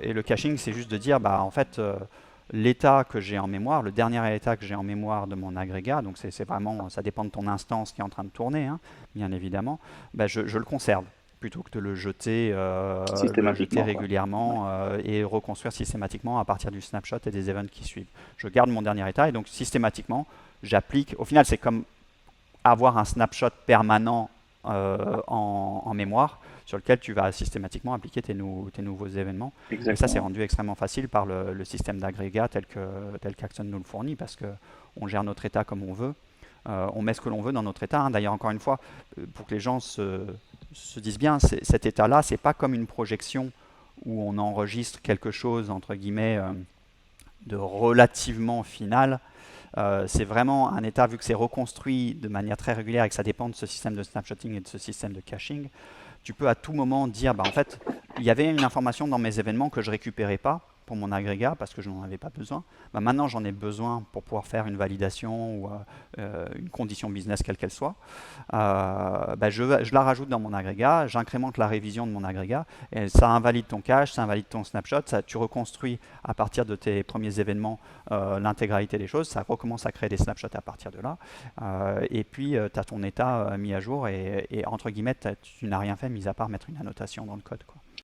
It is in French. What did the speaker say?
Et le caching, c'est juste de dire, bah, en fait, l'état que j'ai en mémoire, le dernier état que j'ai en mémoire de mon agrégat, donc c'est vraiment, ça dépend de ton instance qui est en train de tourner, hein, bien évidemment, bah, je le conserve plutôt que de le jeter Systématiquement, quoi. Ouais, régulièrement et reconstruire systématiquement à partir du snapshot et des events qui suivent. Je garde mon dernier état et donc systématiquement, j'applique. Au final, c'est comme avoir un snapshot permanent en mémoire sur lequel tu vas systématiquement appliquer tes nouveaux événements. Et ça, c'est exactement. rendu extrêmement facile par le système d'agrégat tel qu'Axon nous le fournit parce qu'on gère notre état comme on veut. On met ce que l'on veut dans notre état, hein. D'ailleurs, encore une fois, pour que les gens se disent bien, cet état-là, c'est pas comme une projection où on enregistre quelque chose, entre guillemets, de relativement final. C'est vraiment un état, vu que c'est reconstruit de manière très régulière et que ça dépend de ce système de snapshotting et de ce système de caching, tu peux à tout moment dire, bah, en fait, il y avait une information dans mes événements que je récupérais pas pour mon agrégat parce que je n'en avais pas besoin. Bah, maintenant, j'en ai besoin pour pouvoir faire une validation ou une condition business quelle qu'elle soit. Bah, je la rajoute dans mon agrégat, j'incrémente la révision de mon agrégat et ça invalide ton cache, ça invalide ton snapshot, ça, tu reconstruis à partir de tes premiers événements l'intégralité des choses, ça recommence à créer des snapshots à partir de là. Et puis, tu as ton état mis à jour et entre guillemets, tu n'as rien fait mis à part mettre une annotation dans le code, quoi.